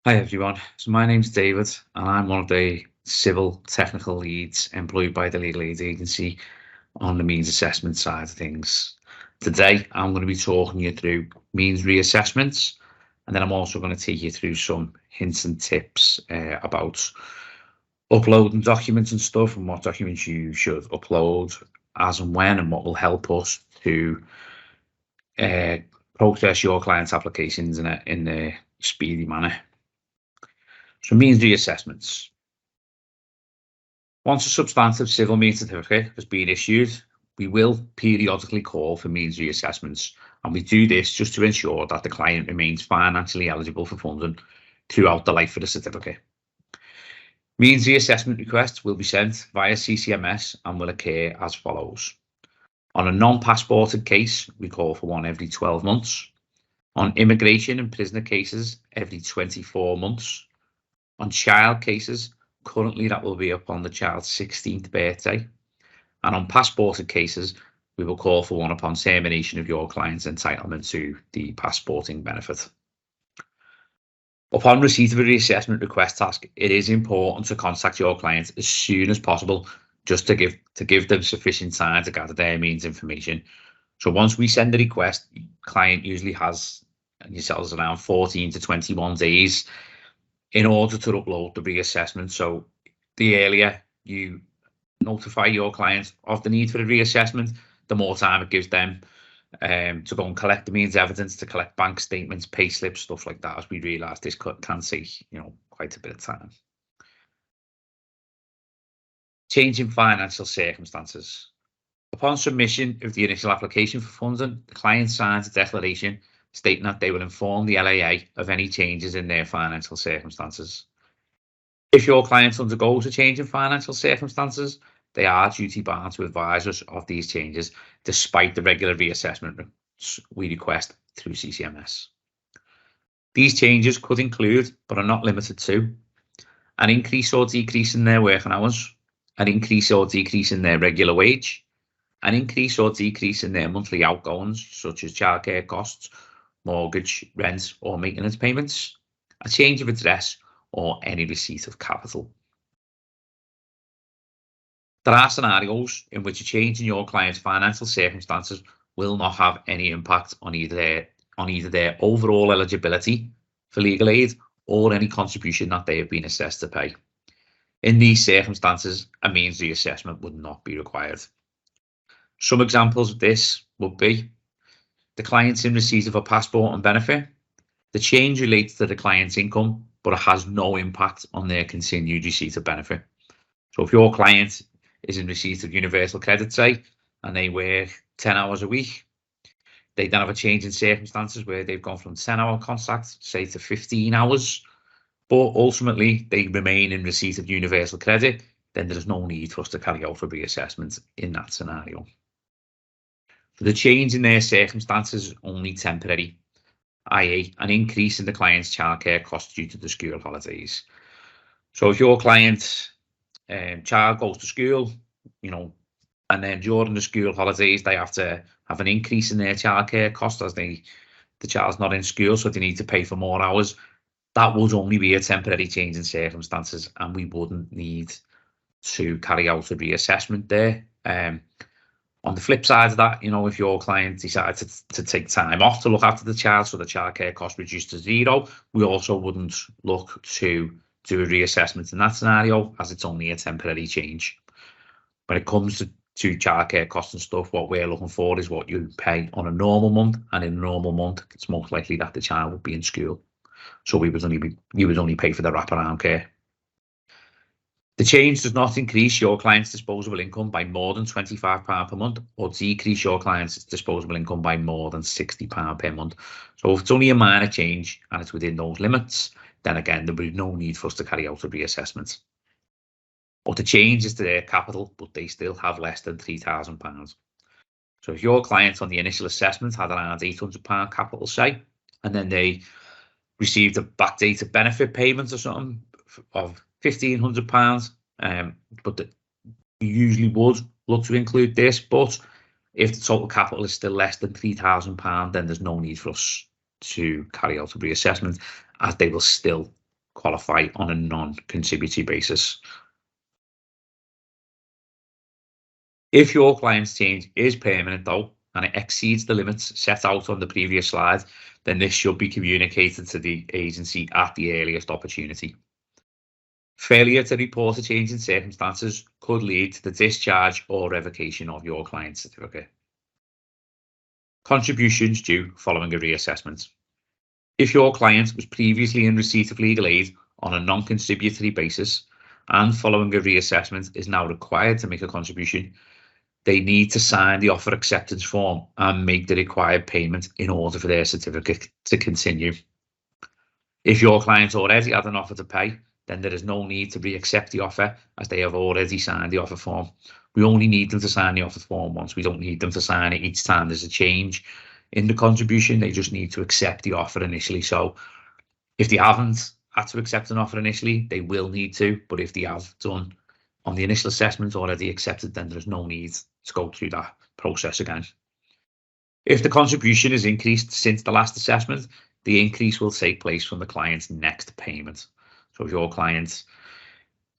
Hi everyone, so my name's David and I'm one of the civil technical leads employed by the Legal Aid Agency on the means assessment side of things. Today I'm going to be talking you through means reassessments, and then I'm also going to take you through some hints and tips about uploading documents and stuff, and what documents you should upload as and when, and what will help us to process your client's applications in a speedy manner. So means reassessments. Once a substantive civil means certificate has been issued, we will periodically call for means reassessments, and we do this just to ensure that the client remains financially eligible for funding throughout the life of the certificate. Means reassessment requests will be sent via CCMS and will occur as follows. On a non-passported case, we call for one every 12 months. On immigration and prisoner cases, every 24 months. On child cases, currently that will be upon the child's 16th birthday. And on passported cases, we will call for one upon termination of your client's entitlement to the passporting benefit. Upon receipt of a reassessment request task, it is important to contact your client as soon as possible, just to give them sufficient time to gather their means information. So once we send the request, the client usually has yourselves around 14 to 21 days in order to upload the reassessment. So the earlier you notify your client of the need for a reassessment, the more time it gives them to go and collect the means evidence, to collect bank statements, pay slips, stuff like that, as we realise this can take quite a bit of time. Change in financial circumstances. Upon submission of the initial application for funding, the client signs a declaration stating that they will inform the LAA of any changes in their financial circumstances. If your client undergoes a change in financial circumstances, they are duty bound to advise us of these changes, despite the regular reassessment we request through CCMS. These changes could include, but are not limited to, an increase or decrease in their working hours, an increase or decrease in their regular wage, an increase or decrease in their monthly outgoings, such as childcare costs, mortgage, rent, or maintenance payments, a change of address, or any receipt of capital. There are scenarios in which a change in your client's financial circumstances will not have any impact on either their overall eligibility for legal aid or any contribution that they have been assessed to pay. In these circumstances, a means reassessment would not be required. Some examples of this would be the client's in receipt of a passport and benefit. The change relates to the client's income, but it has no impact on their continued receipt of benefit. So if your client is in receipt of universal credit, say, and they work 10 hours a week, they then have a change in circumstances where they've gone from 10-hour contract, say, to 15 hours, but ultimately they remain in receipt of universal credit, then there is no need for us to carry out a reassessment in that scenario. For the change in their circumstances, only temporary, i.e. an increase in the client's childcare costs due to the school holidays. So if your client's child goes to school, and then during the school holidays, they have to have an increase in their childcare cost as the child's not in school, so they need to pay for more hours. That would only be a temporary change in circumstances, and we wouldn't need to carry out a reassessment there. On the flip side of that, if your client decides to take time off to look after the child, so the childcare cost reduced to zero, we also wouldn't look to do a reassessment in that scenario, as it's only a temporary change. When it comes to childcare costs and stuff, what we're looking for is what you pay on a normal month, and in a normal month, it's most likely that the child would be in school. So you would only pay for the wraparound care. The change does not increase your client's disposable income by more than £25 per month, or decrease your client's disposable income by more than £60 per month. So if it's only a minor change and it's within those limits, then again, there would be no need for us to carry out a reassessment. Or the change is to their capital, but they still have less than £3,000. So if your client on the initial assessment had around £800 capital, say, and then they received a backdated benefit payment or something of £1,500, but we usually would look to include this. But if the total capital is still less than £3,000, then there's no need for us to carry out a reassessment, as they will still qualify on a non-contributory basis. If your client's change is permanent though, and it exceeds the limits set out on the previous slide, then this should be communicated to the agency at the earliest opportunity. Failure to report a change in circumstances could lead to the discharge or revocation of your client's certificate. Contributions due following a reassessment. If your client was previously in receipt of legal aid on a non-contributory basis and following a reassessment is now required to make a contribution, they need to sign the offer acceptance form and make the required payment in order for their certificate to continue. If your client already had an offer to pay, then there is no need to re-accept the offer as they have already signed the offer form. We only need them to sign the offer form once. We don't need them to sign it each time there's a change in the contribution. They just need to accept the offer initially. So if they haven't had to accept an offer initially, they will need to. But if they have done on the initial assessment already accepted, then there's no need to go through that process again. If the contribution is increased since the last assessment, the increase will take place from the client's next payment. So if your client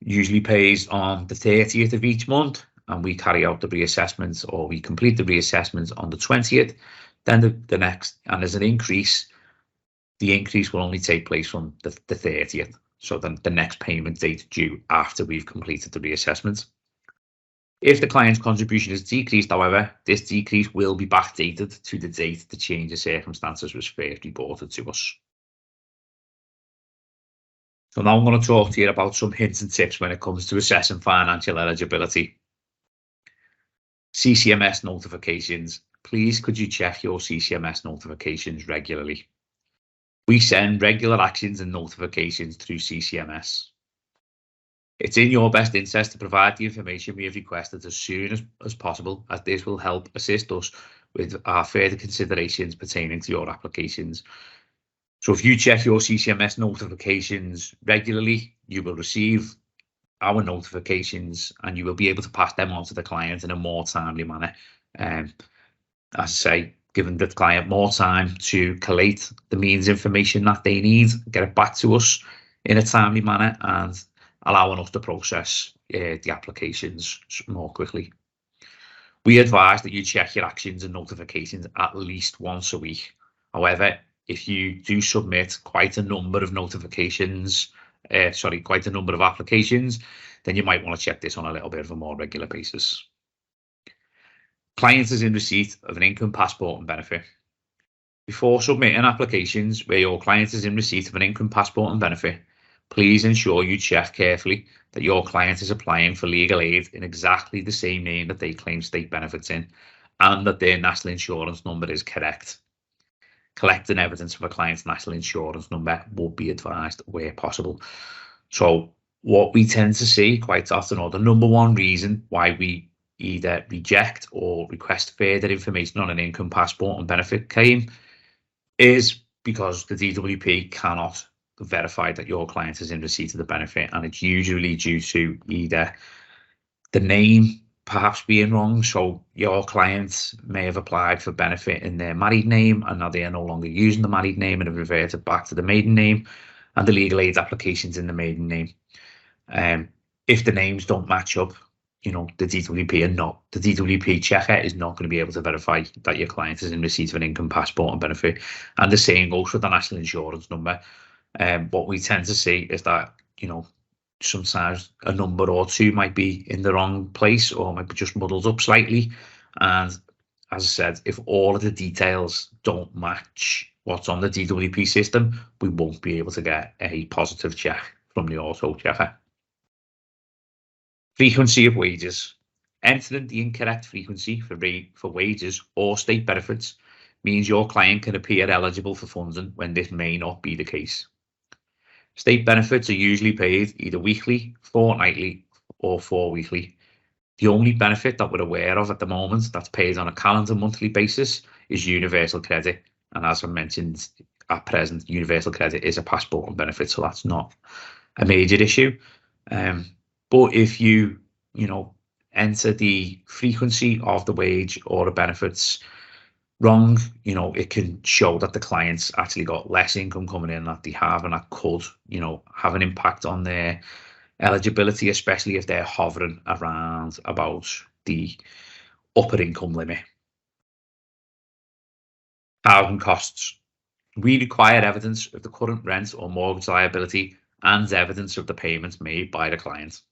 usually pays on the 30th of each month and we carry out the reassessment or we complete the reassessment on the 20th, then the next, and there's an increase, the increase will only take place from the 30th. So then the next payment date due after we've completed the reassessment. If the client's contribution is decreased, however, this decrease will be backdated to the date the change of circumstances was first reported to us. So now I'm going to talk to you about some hints and tips when it comes to assessing financial eligibility. CCMS notifications. Please could you check your CCMS notifications regularly? We send regular actions and notifications through CCMS. It's in your best interest to provide the information we have requested as soon as possible, as this will help assist us with our further considerations pertaining to your applications. So if you check your CCMS notifications regularly, you will receive our notifications and you will be able to pass them on to the client in a more timely manner. As I say, giving the client more time to collate the means information that they need, get it back to us in a timely manner, and allowing us to process the applications more quickly. We advise that you check your actions and notifications at least once a week. However, if you do submit quite a number of applications, then you might want to check this on a little bit of a more regular basis. Client is in receipt of an income passport and benefit. Before submitting applications where your client is in receipt of an income passport and benefit, please ensure you check carefully that your client is applying for legal aid in exactly the same name that they claim state benefits in, and that their national insurance number is correct. Collecting evidence of a client's national insurance number will be advised where possible. So what we tend to see quite often, or the number one reason why we either reject or request further information on an income passport and benefit claim, is because the DWP cannot verify that your client is in receipt of the benefit, and it's usually due to either the name perhaps being wrong. So your client may have applied for benefit in their married name and now they are no longer using the married name and have reverted back to the maiden name, and the legal aid application's in the maiden name. If the names don't match up, the DWP checker is not going to be able to verify that your client is in receipt of an income passport and benefit. And the same goes for the national insurance number. What we tend to see is that, sometimes a number or two might be in the wrong place or might be just muddled up slightly. And as I said, if all of the details don't match what's on the DWP system, we won't be able to get a positive check from the auto checker. Frequency of wages. Entering the incorrect frequency for wages or state benefits means your client can appear eligible for funding when this may not be the case. State benefits are usually paid either weekly, fortnightly, or 4-weekly. The only benefit that we're aware of at the moment that's paid on a calendar monthly basis is universal credit. And as I mentioned, at present, universal credit is a passport and benefit, so that's not a major issue. But if you, enter the frequency of the wage or the benefits wrong, it can show that the clients actually got less income coming in that they have, and that could, have an impact on their eligibility, especially if they're hovering around about the upper income limit. Housing costs. We require evidence of the current rent or mortgage liability and evidence of the payments made by the client.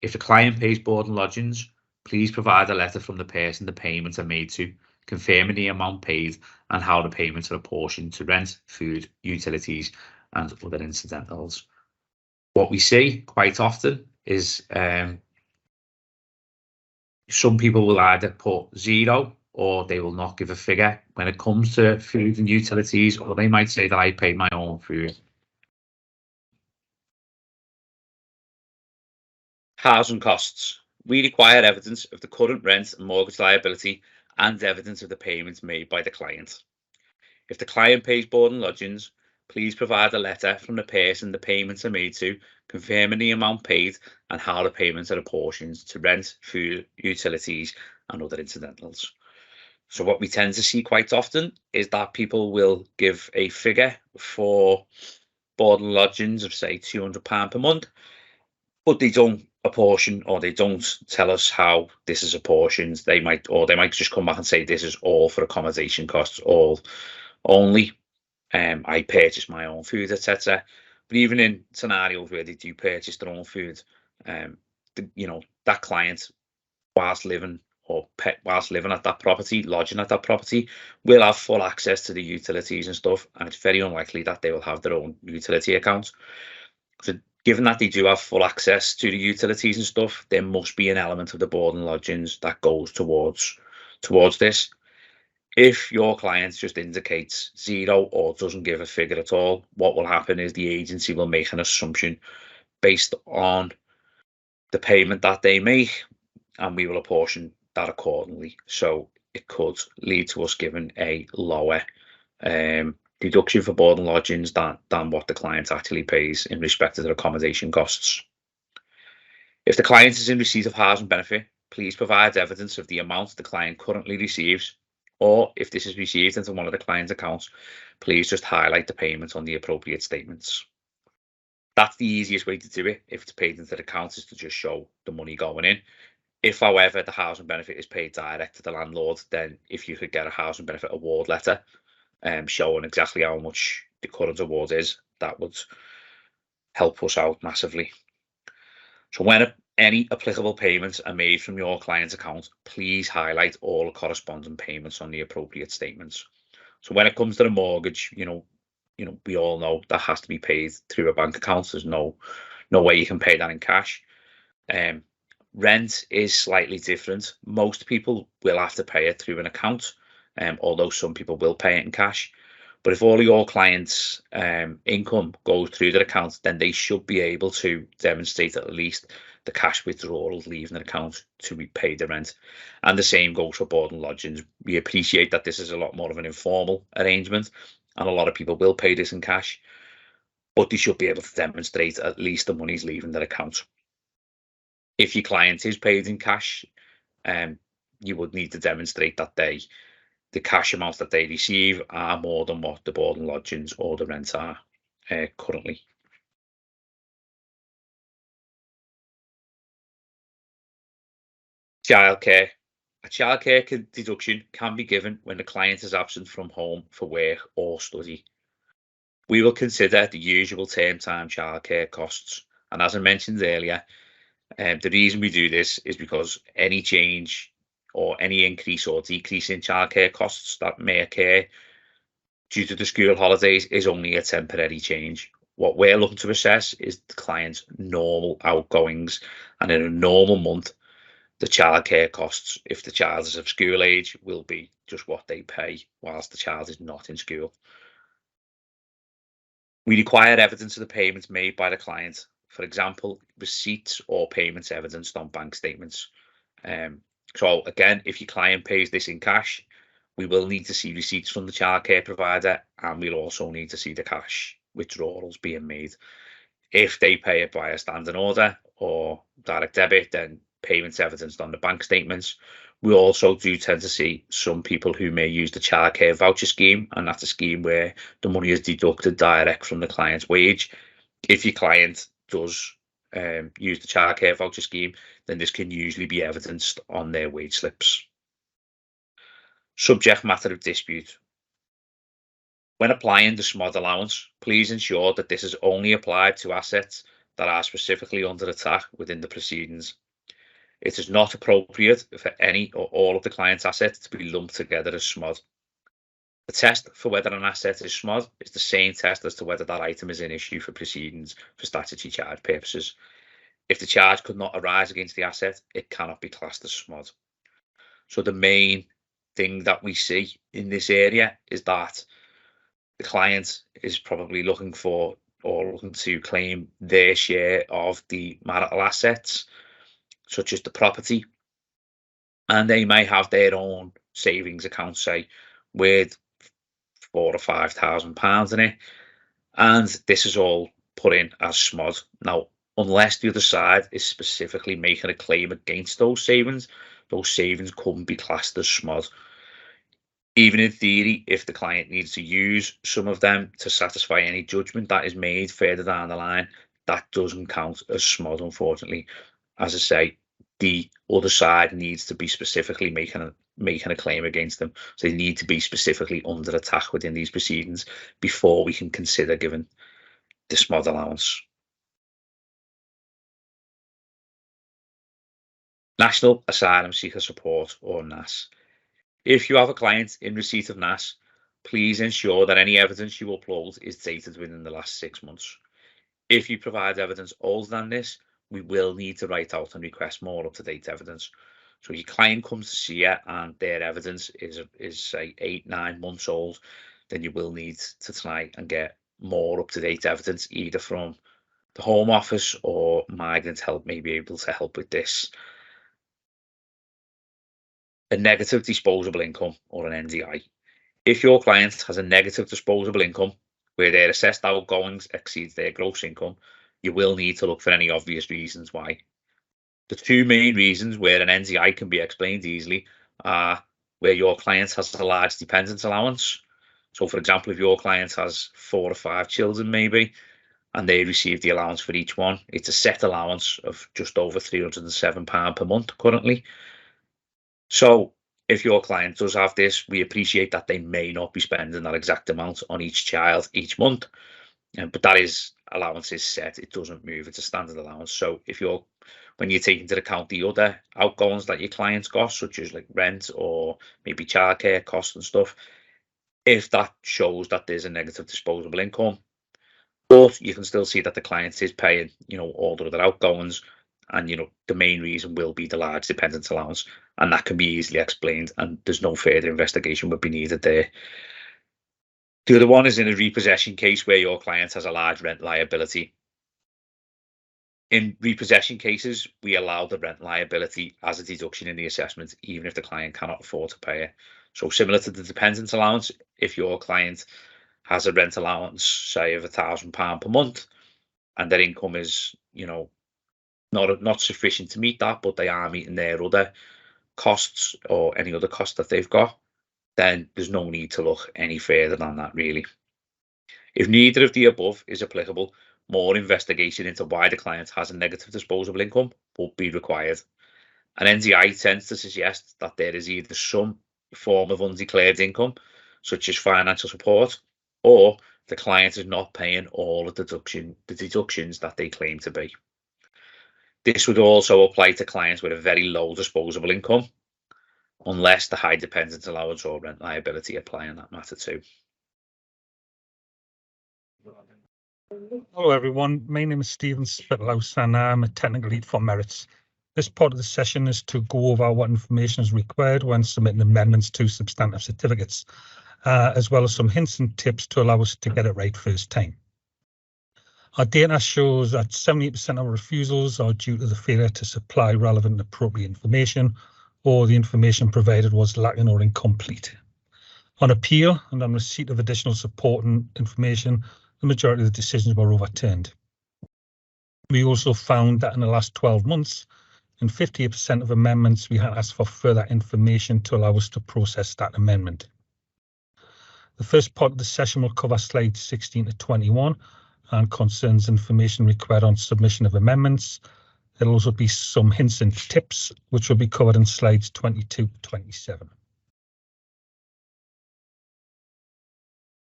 If the client pays board and lodgings, please provide a letter from the person the payments are made to, confirming the amount paid and how the payments are apportioned to rent, food, utilities, and other incidentals. What we see quite often is some people will either put 0 or they will not give a figure when it comes to food and utilities, or they might say that I pay my own food. Housing costs. We require evidence of the current rent and mortgage liability and evidence of the payments made by the client. If the client pays board and lodgings, please provide a letter from the person the payments are made to, confirming the amount paid and how the payments are apportioned to rent, food, utilities, and other incidentals. So what we tend to see quite often is that people will give a figure for board and lodgings of, say, £200 per month, but they don't apportion, or they don't tell us how this is apportioned. They might just come back and say this is all for accommodation costs, all only. I purchase my own food, etc. But even in scenarios where they do purchase their own food, that client, whilst living at that property, lodging at that property, will have full access to the utilities and stuff, and it's very unlikely that they will have their own utility account. So given that they do have full access to the utilities and stuff, there must be an element of the board and lodgings that goes towards this. If your client just indicates 0 or doesn't give a figure at all, what will happen is the agency will make an assumption based on the payment that they make, and we will apportion that accordingly. So it could lead to us giving a lower deduction for board and lodgings than what the client actually pays in respect to their accommodation costs. If the client is in receipt of housing benefit, please provide evidence of the amount the client currently receives, or if this is received into one of the client's accounts, please just highlight the payment on the appropriate statements. That's the easiest way to do it. If it's paid into the account, is to just show the money going in. If, however, the housing benefit is paid direct to the landlord, then if you could get a housing benefit award letter showing exactly how much the current award is, that would help us out massively. So when any applicable payments are made from your client's account, please highlight all the corresponding payments on the appropriate statements. So when it comes to the mortgage, we all know that has to be paid through a bank account. There's no way you can pay that in cash. Rent is slightly different. Most people will have to pay it through an account, although some people will pay it in cash. But if all of your clients' income goes through their account, then they should be able to demonstrate at least the cash withdrawals leaving the account to repay the rent. And the same goes for board and lodgings. We appreciate that this is a lot more of an informal arrangement, and a lot of people will pay this in cash, but they should be able to demonstrate at least the money's leaving their account. If your client is paid in cash, you would need to demonstrate that the cash amounts that they receive are more than what the board and lodgings or the rent are currently. Childcare. A childcare deduction can be given when the client is absent from home for work or study. We will consider the usual term time childcare costs, and as I mentioned earlier, the reason we do this is because any change or any increase or decrease in childcare costs that may occur due to the school holidays is only a temporary change. What we're looking to assess is the client's normal outgoings, and in a normal month, the childcare costs, if the child is of school age, will be just what they pay whilst the child is not in school. We require evidence of the payments made by the client, for example, receipts or payments evidenced on bank statements. So again, if your client pays this in cash, we will need to see receipts from the childcare provider, and we'll also need to see the cash withdrawals being made. If they pay it by a standing order or direct debit, then payments evidenced on the bank statements. We also do tend to see some people who may use the childcare voucher scheme, and that's a scheme where the money is deducted direct from the client's wage. If your client does use the childcare voucher scheme, then this can usually be evidenced on their wage slips. Subject matter of dispute. When applying the SMOD allowance, please ensure that this is only applied to assets that are specifically under attack within the proceedings. It is not appropriate for any or all of the client's assets to be lumped together as SMOD. The test for whether an asset is SMOD is the same test as to whether that item is an issue for proceedings for statutory charge purposes. If the charge could not arise against the asset, it cannot be classed as SMOD. So the main thing that we see in this area is that the client is probably looking for or looking to claim their share of the marital assets, such as the property, and they may have their own savings account, say, with £4,000 or £5,000 in it, and this is all put in as SMOD. Now, unless the other side is specifically making a claim against those savings couldn't be classed as SMOD. Even in theory, if the client needs to use some of them to satisfy any judgment that is made further down the line, that doesn't count as SMOD, unfortunately. As I say, the other side needs to be specifically making a claim against them. So they need to be specifically under attack within these proceedings before we can consider giving the SMOD allowance. National Asylum Seeker Support, or NAS. If you have a client in receipt of NAS, please ensure that any evidence you upload is dated within the last 6 months. If you provide evidence older than this, we will need to write out and request more up-to-date evidence. So if your client comes to see you and their evidence is say 8-9 months old, then you will need to try and get more up-to-date evidence, either from the Home Office or Migrant Help may be able to help with this. A negative disposable income, or an NDI. If your client has a negative disposable income where their assessed outgoings exceeds their gross income, you will need to look for any obvious reasons why. The two main reasons where an NDI can be explained easily are where your client has a large dependence allowance. So, for example, if your client has 4 or 5 children maybe, and they receive the allowance for each one, it's a set allowance of just over £307 per month currently. So if your client does have this, we appreciate that they may not be spending that exact amount on each child each month, but that allowance is set, it doesn't move, it's a standard allowance. So when you take into account the other outgoings that your client's got, such as like rent or maybe childcare costs and stuff, if that shows that there's a negative disposable income, but you can still see that the client is paying, all the other outgoings, and the main reason will be the large dependence allowance, and that can be easily explained, and there's no further investigation would be needed there. The other one is in a repossession case where your client has a large rent liability. In repossession cases, we allow the rent liability as a deduction in the assessment, even if the client cannot afford to pay it. So similar to the dependence allowance, if your client has a rent allowance, say, of £1,000 per month, and their income is, not sufficient to meet that, but they are meeting their other costs or any other costs that they've got, then there's no need to look any further than that, really. If neither of the above is applicable, more investigation into why the client has a negative disposable income will be required. An NDI tends to suggest that there is either some form of undeclared income, such as financial support, or the client is not paying all of the deductions that they claim to be. This would also apply to clients with a very low disposable income, unless the high dependence allowance or rent liability apply in that matter too. Hello everyone, my name is Stephen Spittlehouse and I'm a technical lead for Merits. This part of the session is to go over what information is required when submitting amendments to substantive certificates, as well as some hints and tips to allow us to get it right first time. Our data shows that 78% of refusals are due to the failure to supply relevant and appropriate information, or the information provided was lacking or incomplete. On appeal and on receipt of additional support and information, the majority of the decisions were overturned. We also found that in the last 12 months, In 58% of amendments, we had asked for further information to allow us to process that amendment. The first part of the session will cover slides 16 to 21 and concerns information required on submission of amendments. There'll also be some hints and tips, which will be covered in slides 22 to 27.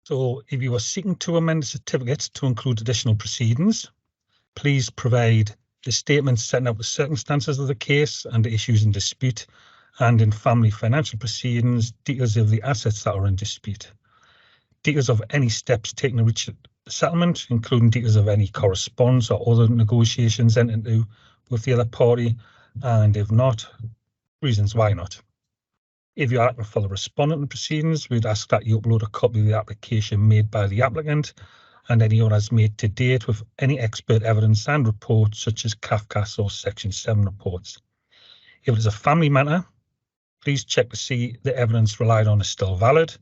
So if you are seeking to amend a certificate to include additional proceedings, please provide the statement setting out the circumstances of the case and the issues in dispute, and in family financial proceedings, details of the assets that are in dispute, details of any steps taken to reach a settlement, including details of any correspondence or other negotiations entered into with the other party, and if not, reasons why not. If you're acting for the respondent in proceedings, we'd ask that you upload a copy of the application made by the applicant and any others made to date with any expert evidence and reports such as CAFCAS or Section 7 reports. If it is a family matter, please check to see the evidence relied on is still valid.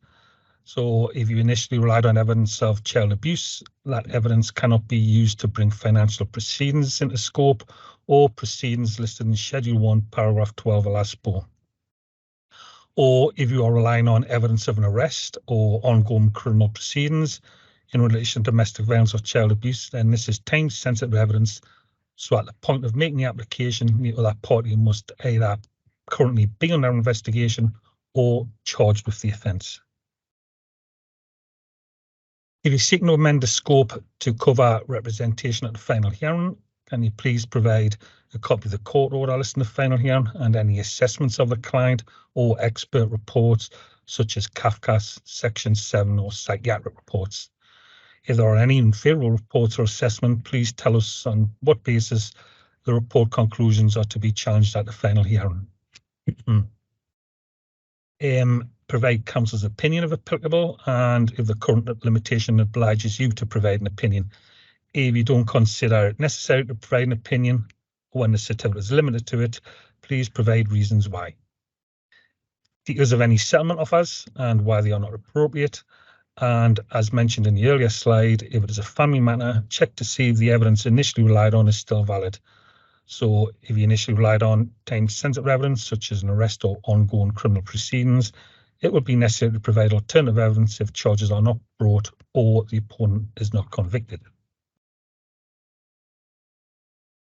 So if you initially relied on evidence of child abuse, that evidence cannot be used to bring financial proceedings into scope or proceedings listed in Schedule 1, paragraph 12 of LASPO. Or if you are relying on evidence of an arrest or ongoing criminal proceedings in relation to domestic violence or child abuse, then this is time-sensitive evidence. So at the point of making the application, the other party must either currently be under investigation or charged with the offence. If you seek to amend the scope to cover representation at the final hearing, can you please provide a copy of the court order listing the final hearing and any assessments of the client or expert reports such as CAFCAS, Section 7 or psychiatric reports. If there are any unfavourable reports or assessment, please tell us on what basis the report conclusions are to be challenged at the final hearing. Provide counsel's opinion if applicable, and if the current limitation obliges you to provide an opinion. If you don't consider it necessary to provide an opinion when the certificate is limited to it, please provide reasons why. Details of any settlement offers and why they are not appropriate. And as mentioned in the earlier slide, if it is a family matter, check to see if the evidence initially relied on is still valid. So if you initially relied on time-sensitive evidence, such as an arrest or ongoing criminal proceedings, it would be necessary to provide alternative evidence if charges are not brought or the opponent is not convicted.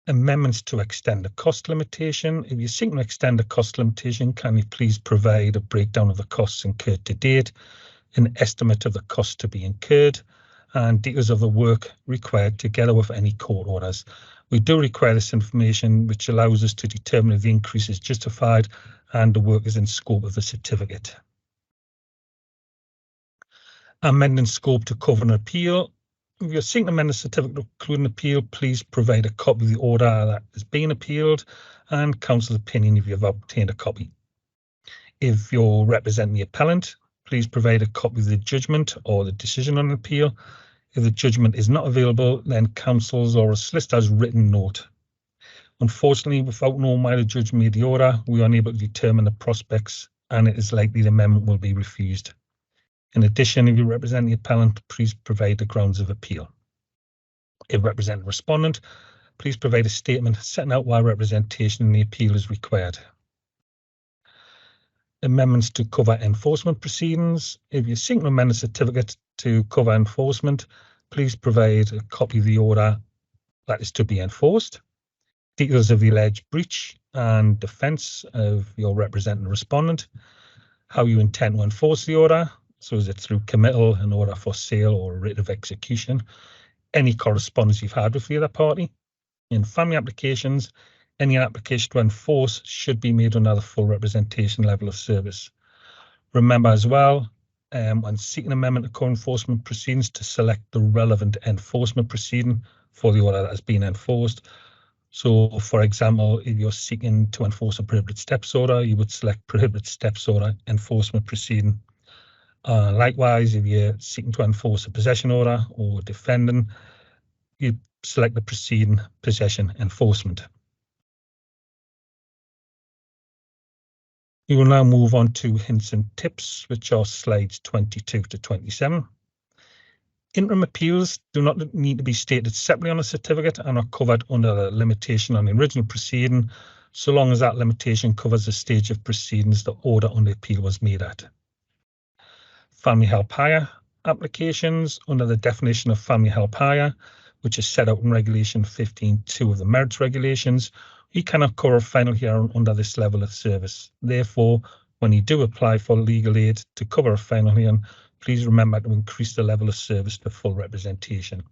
Amendments to extend the cost limitation. If you're seeking to extend the cost limitation, can you please provide a breakdown of the costs incurred to date, an estimate of the cost to be incurred, and details of the work required together with any court orders. We do require this information, which allows us to determine if the increase is justified and the work is in scope of the certificate. Amending scope to cover an appeal. If you're seeking to amend the certificate to include an appeal, please provide a copy of the order that is being appealed and counsel's opinion if you've obtained a copy. If you're representing the appellant, please provide a copy of the judgment or the decision on appeal. If the judgment is not available, then counsel's or a solicitor's written note. Unfortunately, without knowing why the judge made the order, we are unable to determine the prospects, and it is likely the amendment will be refused. In addition, if you represent the appellant, please provide the grounds of appeal. If representing the respondent, please provide a statement setting out why representation in the appeal is required. Amendments to cover enforcement proceedings. If you're seeking to amend a certificate to cover enforcement, please provide a copy of the order that is to be enforced, details of the alleged breach and defence of your representing respondent, how you intend to enforce the order. So is it through committal, an order for sale or a writ of execution, any correspondence you've had with the other party. In family applications, any application to enforce should be made under the full representation level of service. Remember as well, when seeking amendment to co-enforcement proceedings, to select the relevant enforcement proceeding for the order that has been enforced. So, for example, if you're seeking to enforce a prohibited steps order, you would select prohibited steps order enforcement proceeding. Likewise, if you're seeking to enforce a possession order or defending, you select the proceeding possession enforcement. We will now move on to hints and tips, which are slides 22 to 27. Interim appeals do not need to be stated separately on a certificate and are covered under the limitation on the original proceeding so long as that limitation covers the stage of proceedings the order under appeal was made at. Family help hire applications under the definition of family help hire, which is set out in Regulation 15.2 of the Merits Regulations, you cannot cover a final hearing under this level of service. Therefore, when you do apply for legal aid to cover a final hearing, please remember to increase the level of service to full representation.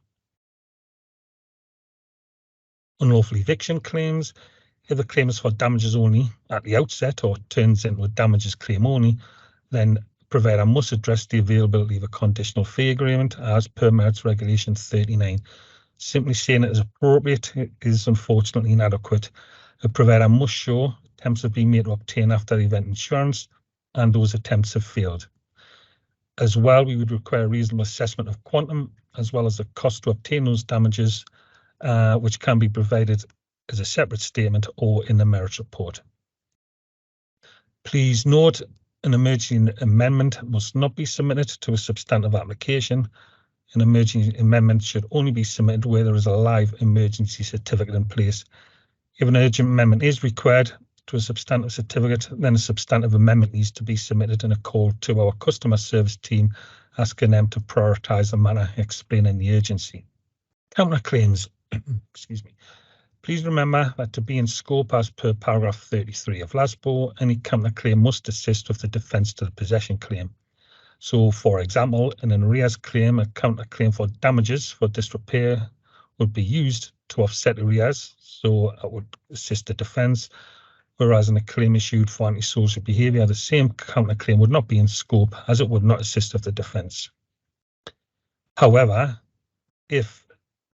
Unlawful eviction claims. If the claim is for damages only at the outset or turns into a damages claim only, then provider must address the availability of a conditional fee agreement as per Merits Regulation 39. Simply saying it is appropriate is unfortunately inadequate. A provider must show attempts have been made to obtain after the event insurance, and those attempts have failed. As well, we would require a reasonable assessment of quantum, as well as the cost to obtain those damages, which can be provided as a separate statement or in the merits report. Please note, an emergency amendment must not be submitted to a substantive application. An emergency amendment should only be submitted where there is a live emergency certificate in place. If an urgent amendment is required to a substantive certificate, then a substantive amendment needs to be submitted in a call to our customer service team, asking them to prioritise the matter, explaining the urgency. Counterclaims. Excuse me. Please remember that to be in scope as per paragraph 33 of LASPO, any counterclaim must assist with the defence to the possession claim. So, for example, in an arrears claim, a counterclaim for damages for disrepair would be used to offset arrears, so it would assist the defence, whereas in a claim issued for antisocial behaviour, the same counterclaim would not be in scope as it would not assist with the defence. However, if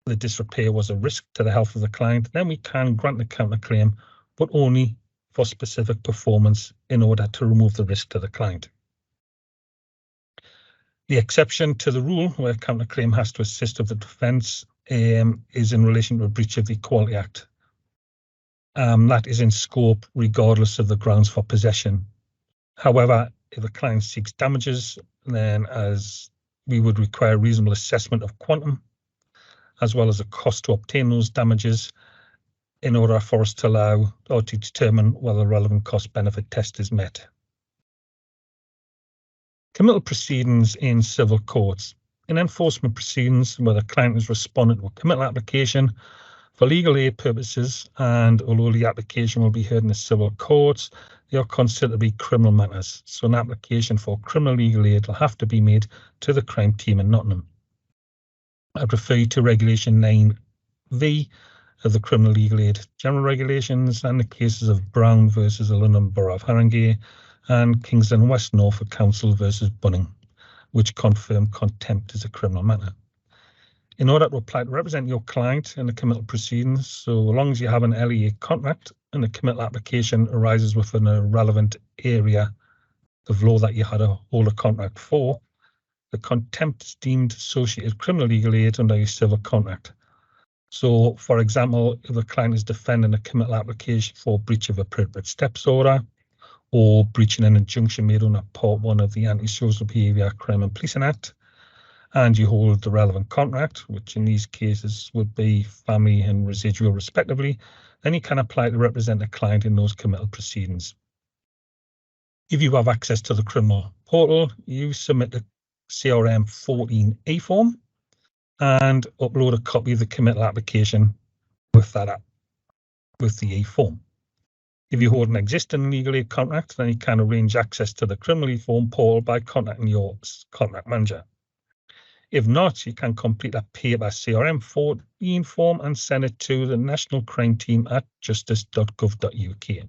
the disrepair was a risk to the health of the client, then we can grant the counterclaim, but only for specific performance in order to remove the risk to the client. The exception to the rule where a counterclaim has to assist with the defence is in relation to a breach of the Equality Act. That is in scope regardless of the grounds for possession. However, if a client seeks damages, then as we would require a reasonable assessment of quantum, as well as the cost to obtain those damages in order for us to allow or to determine whether the relevant cost-benefit test is met. Committal proceedings in civil courts. In enforcement proceedings where the client is responding to a committal application for legal aid purposes, and although the application will be heard in the civil courts, they are considered to be criminal matters. So an application for criminal legal aid will have to be made to the crime team in Nottingham. I'd refer you to Regulation 9V of the Criminal Legal Aid General Regulations and the cases of Brown versus the London Borough of Haringey and Kingston West Norfolk Council versus Bunning, which confirm contempt is a criminal matter. In order to apply to represent your client in the committal proceedings, so long as you have an LEA contract and the committal application arises within a relevant area of law that you had to hold a contract for, the contempt is deemed associated criminal legal aid under your civil contract. So, for example, if a client is defending a committal application for breach of appropriate steps order or breaching an injunction made under Part 1 of the Anti-Social Behaviour, Crime and Policing Act, and you hold the relevant contract, which in these cases would be family and residual respectively, then you can apply to represent a client in those committal proceedings. If you have access to the criminal portal, you submit the CRM 14A form and upload a copy of the committal application with that with the A form. If you hold an existing legal aid contract, then you can arrange access to the criminal aid form portal by contacting your contract manager. If not, you can complete a paper CRM 14 form and send it to the National Crime Team at justice.gov.uk.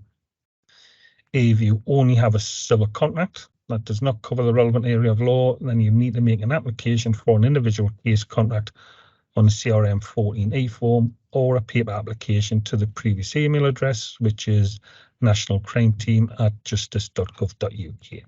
If you only have a civil contract that does not cover the relevant area of law, then you need to make an application for an individual case contract on the CRM 14A form or a paper application to the previous email address, which is nationalcrimeteam@justice.gov.uk.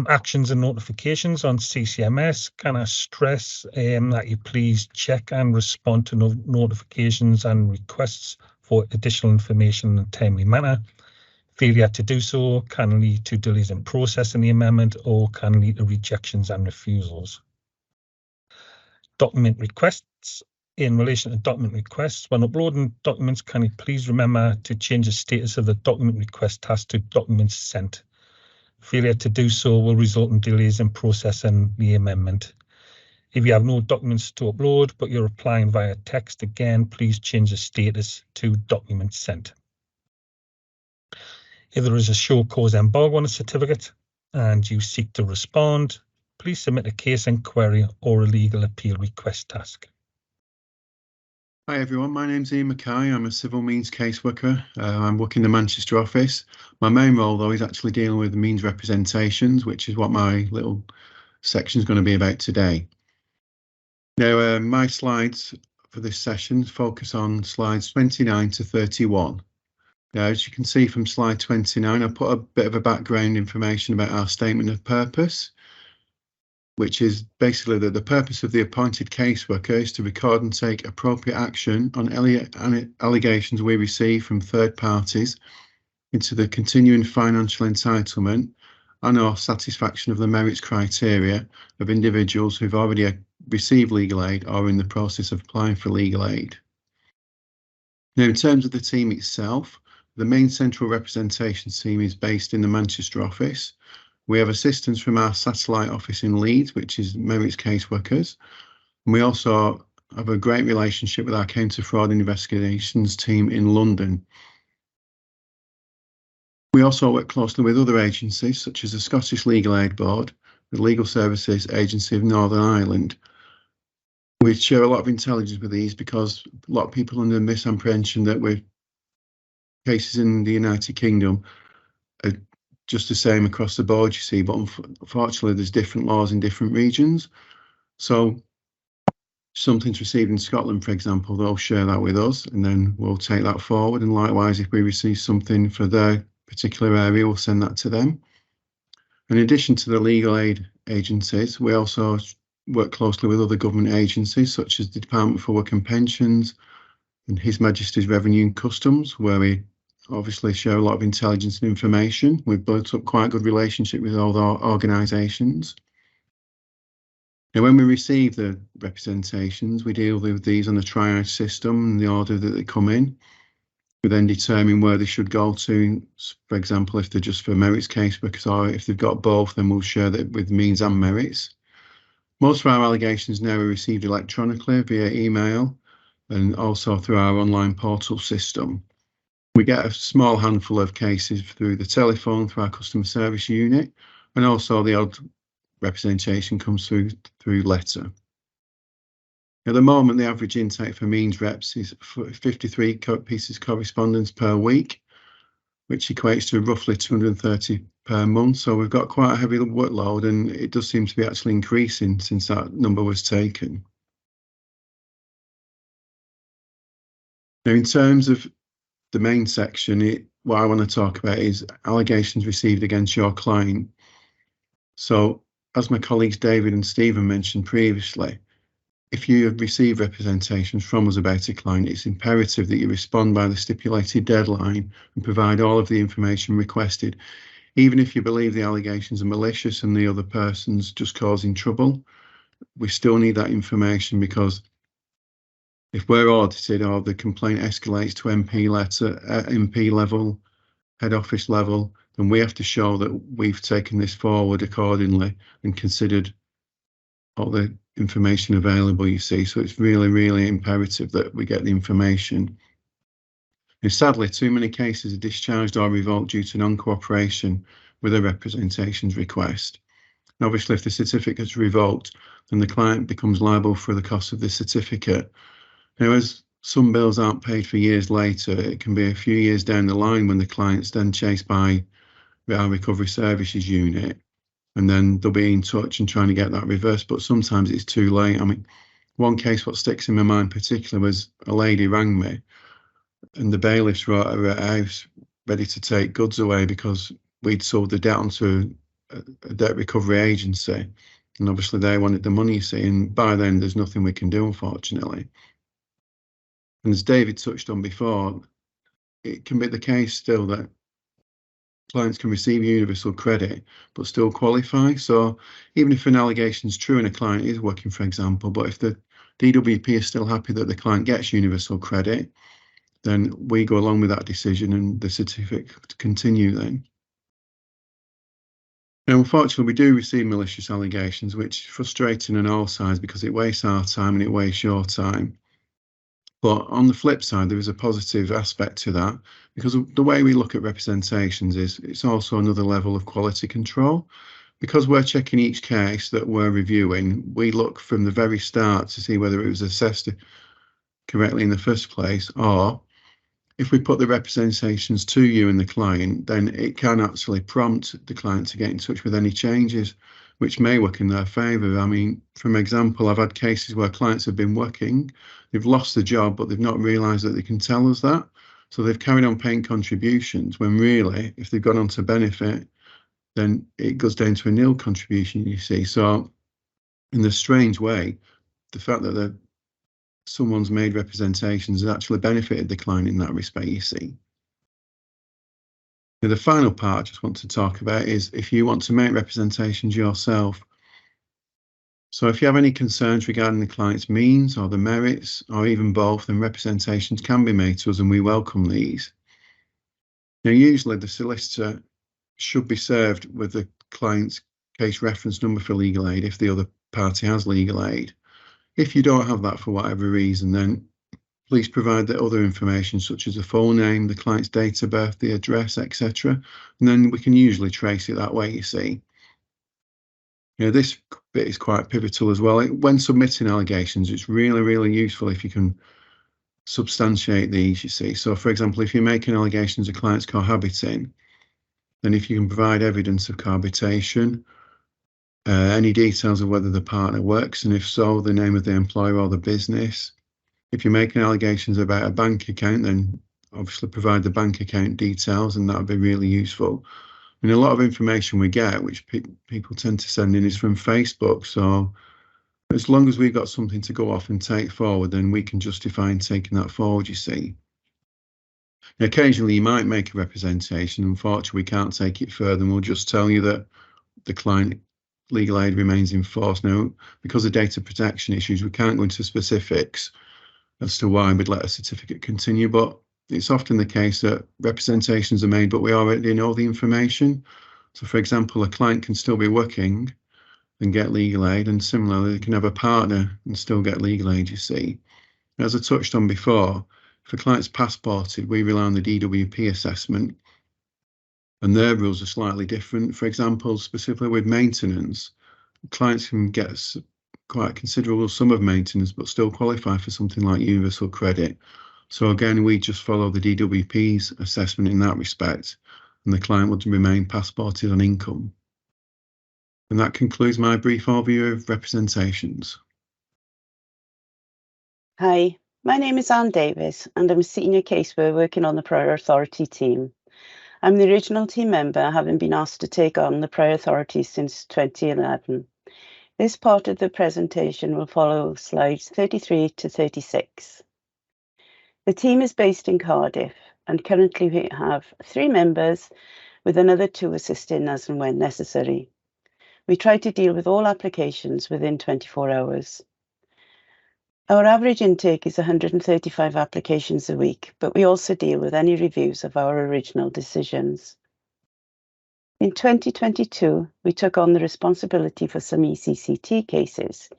Actions and notifications on CCMS. Can I stress that you please check and respond to notifications and requests for additional information in a timely manner. Failure to do so can lead to delays in processing the amendment or can lead to rejections and refusals. Document requests. in relation to document requests, when uploading documents, can you please remember to change the status of the document request task to documents sent? Failure to do so will result in delays in processing the amendment. If you have no documents to upload, but you're applying via text, again, please change the status to documents sent. If there is a show cause embargo on a certificate and you seek to respond, please submit a case inquiry or a legal appeal request task. Hi everyone, my name's Ian Mackay. I'm a civil means caseworker. I'm working in the Manchester office. My main role though is actually dealing with means representations, which is what my little section is going to be about today. Now my slides for this session focus on slides 29 to 31. Now as you can see from slide 29, I put a bit of a background information about our statement of purpose, which is basically that the purpose of the appointed caseworker is to record and take appropriate action on allegations we receive from third parties into the continuing financial entitlement and/or satisfaction of the merits criteria of individuals who've already received legal aid or are in the process of applying for legal aid. Now, in terms of the team itself, the main central representation team is based in the Manchester office. We have assistance from our satellite office in Leeds, which is Merits Caseworkers. And we also have a great relationship with our counter fraud investigations team in London. We also work closely with other agencies such as the Scottish Legal Aid Board, the Legal Services Agency of Northern Ireland. We share a lot of intelligence with these because a lot of people are under the misapprehension that we're cases in the United Kingdom are just the same across the board, you see, but unfortunately there's different laws in different regions. So something's received in Scotland, for example, they'll share that with us and then we'll take that forward. And likewise, if we receive something for their particular area, we'll send that to them. In addition to the legal aid agencies, we also work closely with other government agencies such as the Department for Work and Pensions and His Majesty's Revenue and Customs, where we obviously share a lot of intelligence and information. We've built up quite a good relationship with all our organisations. Now, when we receive the representations, we deal with these on a triage system in the order that they come in. We then determine where they should go to. For example, if they're just for merits caseworkers or if they've got both, then we'll share that with means and merits. Most of our allegations now are received electronically via email and also through our online portal system. We get a small handful of cases through the telephone, through our customer service unit, and also the odd representation comes through letter. At the moment, the average intake for means reps is 53 pieces of correspondence per week, which equates to roughly 230 per month. So we've got quite a heavy workload, and it does seem to be actually increasing since that number was taken. Now, in terms of the main section, what I want to talk about is allegations received against your client. So, as my colleagues David and Stephen mentioned previously, if you have received representations from us about a client, it's imperative that you respond by the stipulated deadline and provide all of the information requested, even if you believe the allegations are malicious and the other person's just causing trouble. We still need that information, because if we're audited or the complaint escalates to MP level, head office level, then we have to show that we've taken this forward accordingly and considered all the information available, you see. So it's really, really imperative that we get the information. And sadly, too many cases are discharged or revoked due to non-cooperation with a representations request. And obviously, if the certificate is revoked, then the client becomes liable for the cost of the certificate. Now, as some bills aren't paid for years later, it can be a few years down the line when the client's then chased by our recovery services unit, and then they'll be in touch and trying to get that reversed, but sometimes it's too late. I mean, one case what sticks in my mind particularly was a lady rang me and the bailiffs were at her house ready to take goods away because we'd sold the debt onto a debt recovery agency, and obviously they wanted the money, you see, and by then there's nothing we can do, unfortunately. And as David touched on before, it can be the case still that clients can receive universal credit but still qualify. So even if an allegation is true and a client is working, for example, but if the DWP is still happy that the client gets universal credit, then we go along with that decision and the certificate continue then. Now, unfortunately, we do receive malicious allegations, which is frustrating on all sides because it wastes our time and it wastes your time. But on the flip side, there is a positive aspect to that, because the way we look at representations is it's also another level of quality control. Because we're checking each case that we're reviewing, we look from the very start to see whether it was assessed correctly in the first place, or if we put the representations to you and the client, then it can actually prompt the client to get in touch with any changes, which may work in their favour. I mean, for example, I've had cases where clients have been working, they've lost the job, but they've not realised that they can tell us that. So they've carried on paying contributions when really, if they've gone on to benefit, then it goes down to a nil contribution, you see. So in a strange way, the fact that someone's made representations has actually benefited the client in that respect, you see. Now, the final part I just want to talk about is if you want to make representations yourself. So if you have any concerns regarding the client's means or the merits, or even both, then representations can be made to us and we welcome these. Now, usually the solicitor should be served with the client's case reference number for legal aid if the other party has legal aid. If you don't have that for whatever reason, then please provide the other information such as the full name, the client's date of birth, the address, etc. And then we can usually trace it that way, you see. This bit is quite pivotal as well. When submitting allegations, it's really, really useful if you can substantiate these, you see. So, for example, if you're making allegations of clients cohabiting, then if you can provide evidence of cohabitation, any details of whether the partner works, and if so, the name of the employer or the business. If you're making allegations about a bank account, then obviously provide the bank account details, and that would be really useful. I mean, a lot of information we get, which people tend to send in, is from Facebook. So as long as we've got something to go off and take forward, then we can justify in taking that forward, you see. Now, occasionally you might make a representation. Unfortunately, we can't take it further, and we'll just tell you that the client legal aid remains in force. Now, because of data protection issues, we can't go into specifics as to why we'd let a certificate continue, but it's often the case that representations are made, but we already know the information. So, for example, a client can still be working and get legal aid, and similarly, they can have a partner and still get legal aid, you see. As I touched on before, if a client's passported, we rely on the DWP assessment, and their rules are slightly different. For example, specifically with maintenance, clients can get quite a considerable sum of maintenance, but still qualify for something like universal credit. So again, we just follow the DWP's assessment in that respect, and the client would remain passported on income. And that concludes my brief overview of representations. Hi, my name is Anne Davis, and I'm a senior caseworker working on the Prior Authority team. I'm the original team member, having been asked to take on the Prior Authority since 2011. This part of the presentation will follow slides 33 to 36. The team is based in Cardiff, and currently we have 3 members with another 2 assisting as and when necessary. We try to deal with all applications within 24 hours. Our average intake is 135 applications a week, but we also deal with any reviews of our original decisions. In 2022, we took on the responsibility for some ECCT cases.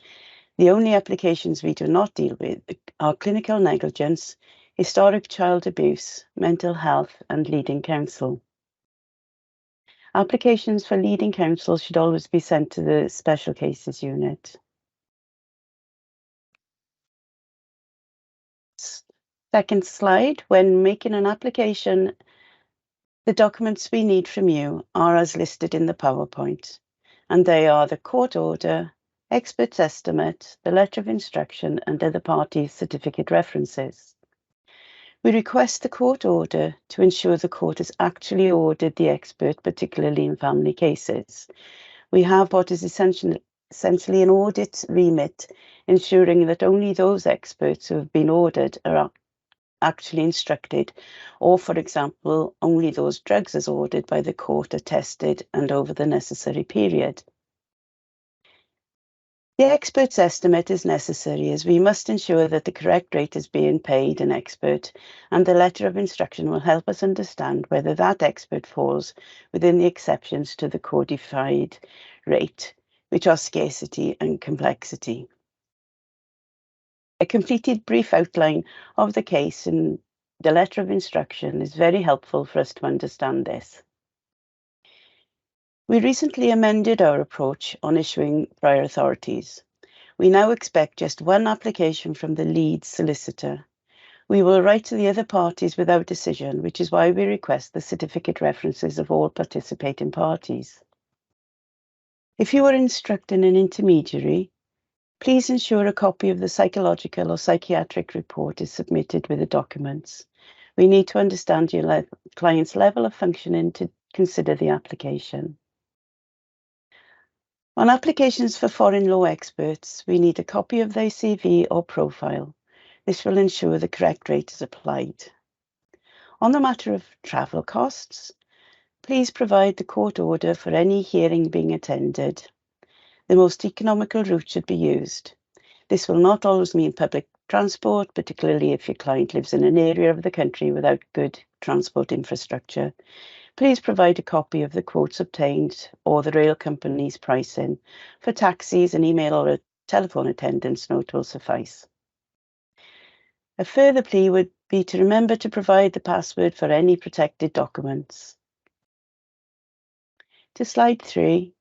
The only applications we do not deal with are clinical negligence, historic child abuse, mental health, and leading counsel. Applications for leading counsel should always be sent to the Special Cases Unit. Second slide, when making an application, the documents we need from you are as listed in the PowerPoint, and they are the court order, expert's estimate, the letter of instruction, and other parties' certificate references. We request the court order to ensure the court has actually ordered the expert, particularly in family cases. We have what is essentially an audit remit, ensuring that only those experts who have been ordered are actually instructed, or, for example, only those drugs as ordered by the court are tested and over the necessary period. The expert's estimate is necessary as we must ensure that the correct rate is being paid an expert, and the letter of instruction will help us understand whether that expert falls within the exceptions to the codified rate, which are scarcity and complexity. A completed brief outline of the case in the letter of instruction is very helpful for us to understand this. We recently amended our approach on issuing prior authorities. We now expect just one application from the lead solicitor. We will write to the other parties without decision, which is why we request the certificate references of all participating parties. If you are instructing an intermediary, please ensure a copy of the psychological or psychiatric report is submitted with the documents. We need to understand your client's level of functioning to consider the application. On applications for foreign law experts, we need a copy of their CV or profile. This will ensure the correct rate is applied. On the matter of travel costs, please provide the court order for any hearing being attended. The most economical route should be used. This will not always mean public transport, particularly if your client lives in an area of the country without good transport infrastructure. Please provide a copy of the quotes obtained or the rail company's pricing. For taxis, an email or a telephone attendance note will suffice. A further plea would be to remember to provide the password for any protected documents. To slide 3.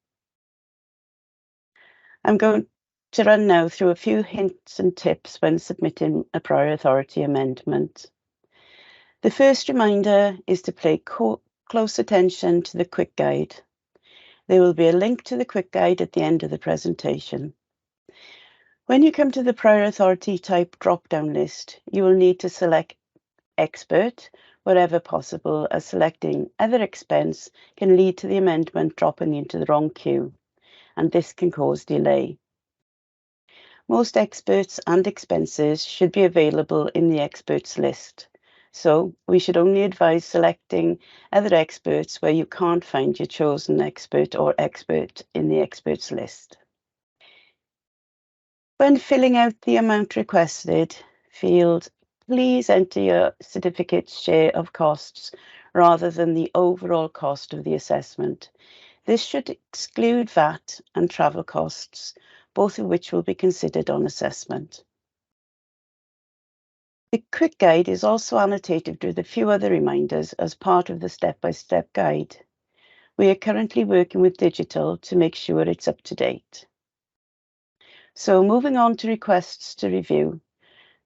I'm going to run now through a few hints and tips when submitting a prior authority amendment. The first reminder is to pay close attention to the quick guide. There will be a link to the quick guide at the end of the presentation. When you come to the prior authority type drop-down list, you will need to select expert wherever possible, as selecting other expense can lead to the amendment dropping into the wrong queue, and this can cause delay. Most experts and expenses should be available in the experts list. So we should only advise selecting other experts where you can't find your chosen expert or expert in the experts list. When filling out the amount requested field, please enter your certificate's share of costs rather than the overall cost of the assessment. This should exclude VAT and travel costs, both of which will be considered on assessment. The quick guide is also annotated with a few other reminders as part of the step-by-step guide. We are currently working with digital to make sure it's up to date. So moving on to requests to review.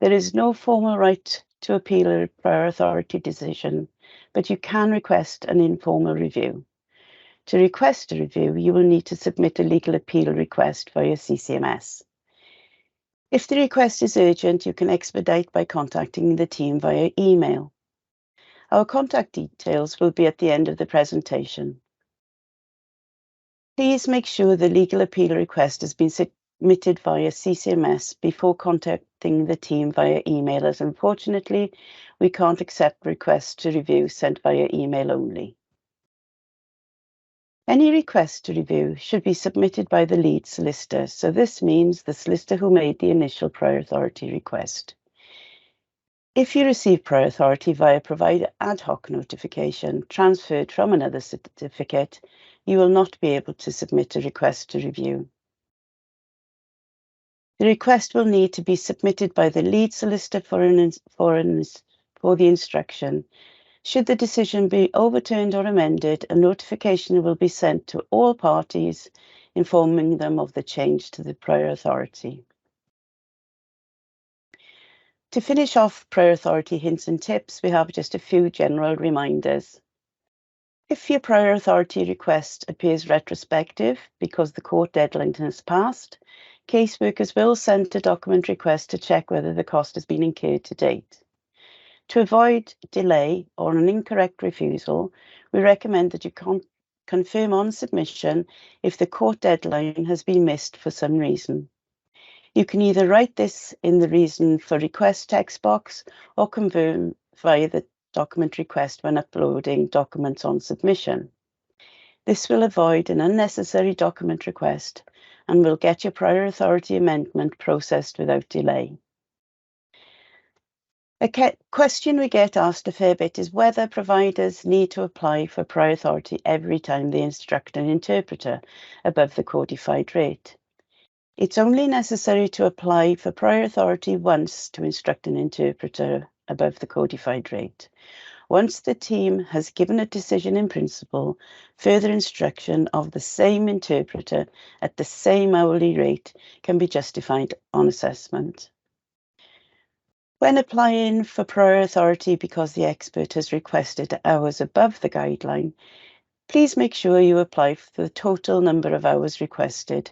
There is no formal right to appeal a prior authority decision, but you can request an informal review. To request a review, you will need to submit a legal appeal request via CCMS. If the request is urgent, you can expedite by contacting the team via email. Our contact details will be at the end of the presentation. Please make sure the legal appeal request has been submitted via CCMS before contacting the team via email, as unfortunately, we can't accept requests to review sent via email only. Any request to review should be submitted by the lead solicitor, so this means the solicitor who made the initial prior authority request. If you receive prior authority via provider ad hoc notification transferred from another certificate, you will not be able to submit a request to review. The request will need to be submitted by the lead solicitor for the instruction. Should the decision be overturned or amended, a notification will be sent to all parties, informing them of the change to the prior authority. To finish off prior authority hints and tips, we have just a few general reminders. If your prior authority request appears retrospective because the court deadline has passed, caseworkers will send a document request to check whether the cost has been incurred to date. To avoid delay or an incorrect refusal, we recommend that you confirm on submission if the court deadline has been missed for some reason. You can either write this in the reason for request text box or confirm via the document request when uploading documents on submission. This will avoid an unnecessary document request and will get your prior authority amendment processed without delay. A question we get asked a fair bit is whether providers need to apply for prior authority every time they instruct an interpreter above the codified rate. It's only necessary to apply for prior authority once to instruct an interpreter above the codified rate. Once the team has given a decision in principle, further instruction of the same interpreter at the same hourly rate can be justified on assessment. When applying for prior authority because the expert has requested hours above the guideline, please make sure you apply for the total number of hours requested.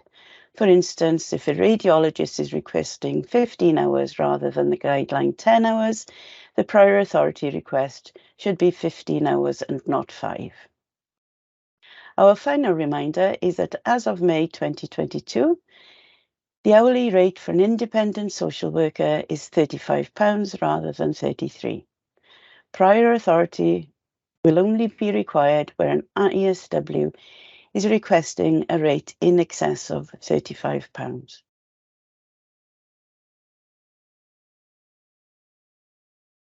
For instance, if a radiologist is requesting 15 hours rather than the guideline 10 hours, the prior authority request should be 15 hours and not 5. Our final reminder is that as of May 2022, the hourly rate for an independent social worker is £35 rather than 33. Prior authority will only be required where an ISW is requesting a rate in excess of £35.